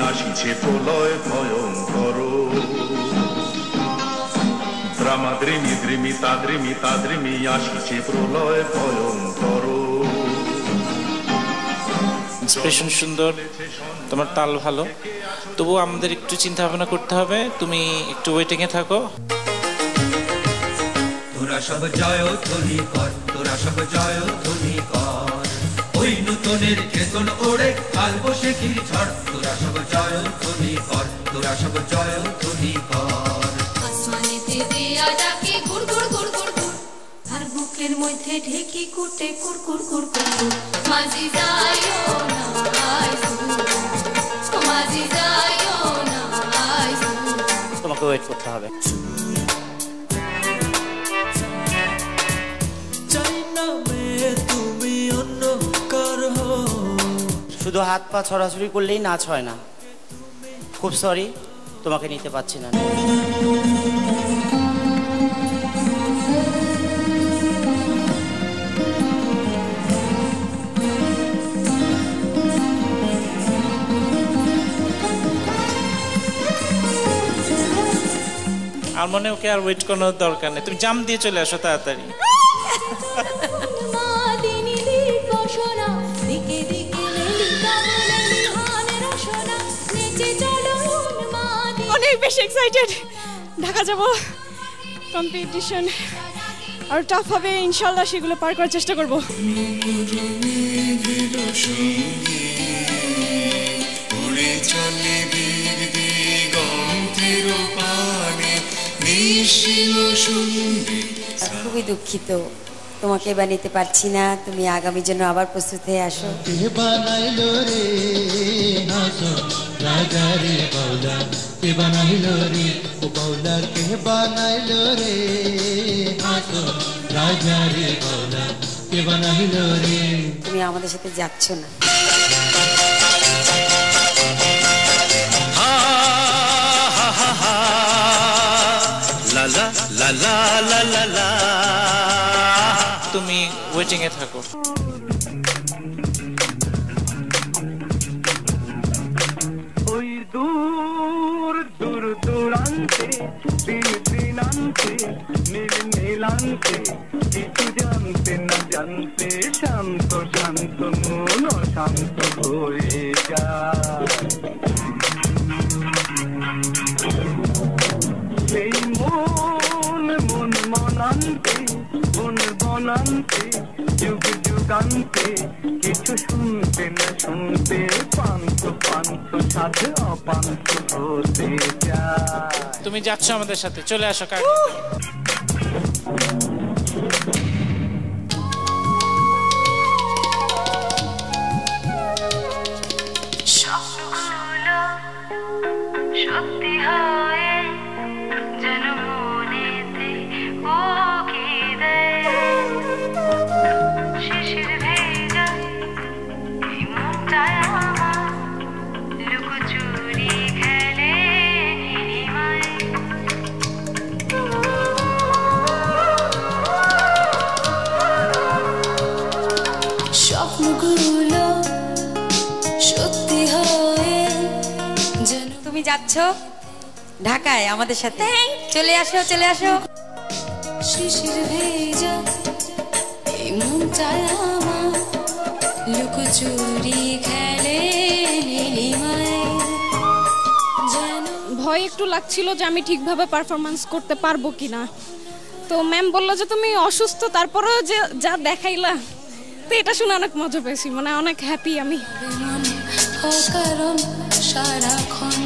আসিছে প্রলয় ভয়ঙ্কর দ্রামাদ্রিমি দ্রিমি তাদ্রিমি আসিছে প্রলয় ভয়ঙ্কর। ইন্সপিরেশন সুন্দর, তোমার তাল ভালো, তবু আমাদের একটু চিন্তা ভাবনা করতে হবে। তুমি একটু ওয়েটিং এ থাকো। তোরা সব জয় ধ্বনি কর, তোরা সব জয় ধ্বনি কর, ওই নূতনের চেতন ওড়ে কাল বসে কি ঝড়। তোরা সব জয় ধ্বনি কর, তোরা সব জয় ধ্বনি কর। আসমানেতে দেয়া ডাকে গুড় গুড় গুড় গুড় গুড়, আর বুকের মধ্যে ঢেকি কুটে কুড় কুড় কুড় কুড়। মাঝি যাইও না মাঝি যাইও না, তোমাকে ওয়েট করতে হবে। শুধু হাত পা ছড়াছড়ি করলেই নাচ হয় না। খুব সরি, তোমাকে নিতে পারছি না। আর মনে ওকে আর ওয়েট করানোর দরকার নেই, তুমি জাম দিয়ে চলে আসো তাড়াতাড়ি। অনেক বেশি এক্সাইটেড। ঢাকা যাব, কম্পিটিশন আর টাফ হবে, ইনশাল্লাহ সেগুলো পার করার চেষ্টা করব। খুবই দুঃখিত তোমাকে এবার নিতে পারছি না, তুমি আগামীর জন্য আবার প্রস্তুত হয়ে আসো। তুমি আমাদের সাথে যাচ্ছ না। তুমি ওয়েটিং এ থাকো। ওই দূর দূর দূরান্তে দিনান্তে নীল নীলান্তে কিছু জানতে না জানতে শান্ত শান্ত মন শান্ত হয়ে যায়। সেই মন মন মনান্তে বন বনান্তে যুগ যুগান্তে কিছু শুনতে না শুনতে পান্ত পান্ত সাথে অপান্ত হতে যায়। তুমি যাচ্ছ আমাদের সাথে, চলে আসো। কার সত্যি হয় যেন মনেতে ও কি দেয় শিশির ভেজা মনটায় আমার লুকোচুরি খেলে নিমায়। যাচ্ছ ঢাকায় আমাদের সাথে। চলে আসো চলে আসো। শিশির ভেজা এই মনটায় আমার লুকোচুরি খেলে নীলিমায়। ভয় একটু লাগছিল যে আমি ঠিকভাবে পারফরমেন্স করতে পারবো কিনা। তো ম্যাম বললো যে তুমি অসুস্থ, তারপরেও যে যা দেখাইলা, তো এটা শুনে অনেক মজা পেয়েছি, মানে অনেক হ্যাপি আমি। অকারণ সারাক্ষণ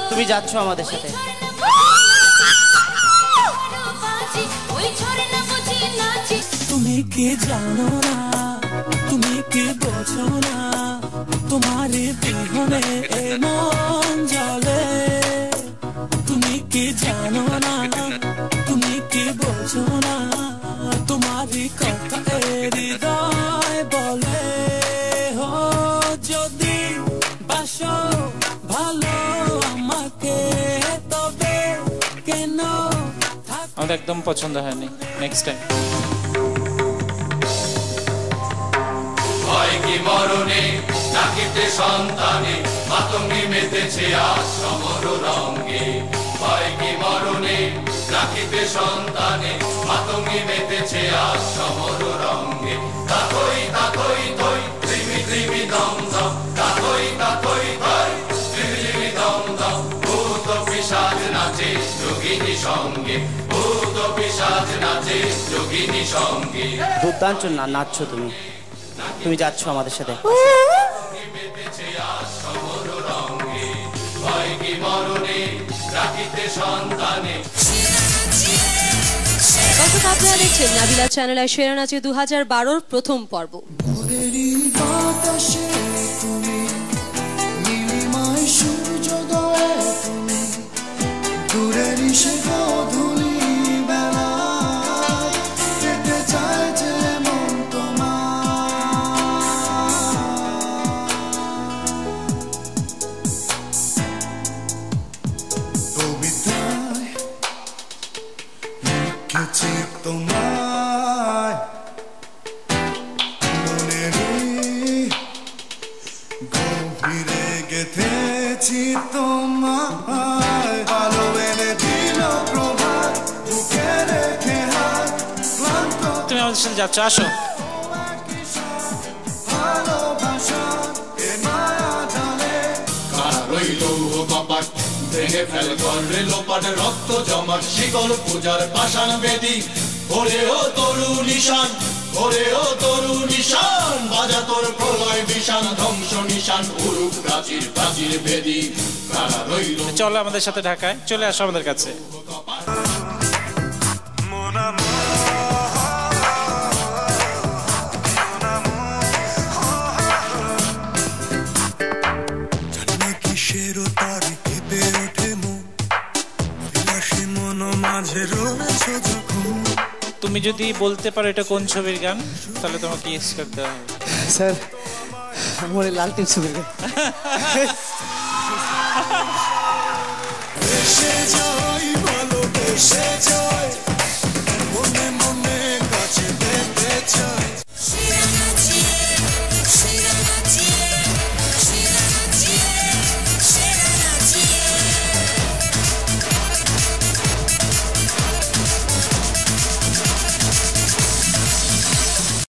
তুমি যাচ্ছ আমাদের সাথে। তুমি কি জানো না, তুমি কি বোঝো না, তোমার বিহনে এ মন জ্বলে। তুমি কি জানো না, তুমি কি বোঝো না, তোমার কথা হৃদয় বলে। হো যদি বাসো ভালো আমাকে, তবে কেন আমাদের একদম পছন্দ হয়নি, নেক্সট টাইম। হয় কি মরণে নাকিতে সন্তানে মাতঙ্গি মেতেছে আজ সমর রঙ্গে। হয় কি মরণে নাকিতে সন্তানে মাতঙ্গি মেতেছে আজ সমর রঙ্গে। তাকই তাকই তৈ ত্রিমি ত্রিমি দম দম, তাকই তাকই তৈ ত্রিমি ত্রিমি দম দম। ভূত পিশাচ নাচে যোগিনী সঙ্গে, ভূত পিশাচ নাচে যোগিনী সঙ্গে। দুর্দান্ত নাচছো তুমি, তুমি যাচ্ছ আমাদের সাথে। দর্শক আপনারা দেখছেন নাবিলা চ্যানেলে সেরা নাচে 2012 প্রথম পর্ব। তোমায় মনের গভীরে গেথেছি, তোমায় ভালো এনে দিল প্রভাত, বুকে রেখে হাত ক্লান্ত। তুমি আমাদের সাথে যাচ্ছ, আসো। ভালোবাসা এ মায়া জালে কারা রইল কপাট, ভেঙে ফেল করে লোপাট, রক্ত জমাট শিকল পূজার পাষাণ বেদী। ওরে ও তরু নিশান, ওরে ও তরু নিশান, বাজা তোর প্রলয় বিশান, ধ্বংস নিশান উরুক প্রাচীর প্রাচীর বেদী। কারা রইল। চলো আমাদের সাথে ঢাকায়, চলে আসো আমাদের কাছে। তুমি যদি বলতে পারো এটা কোন ছবির গান, তাহলে তোমাকে ইয়েস করতে হবে। স্যার আমার লালটিন ছবির গান। ভালোবেসে জয়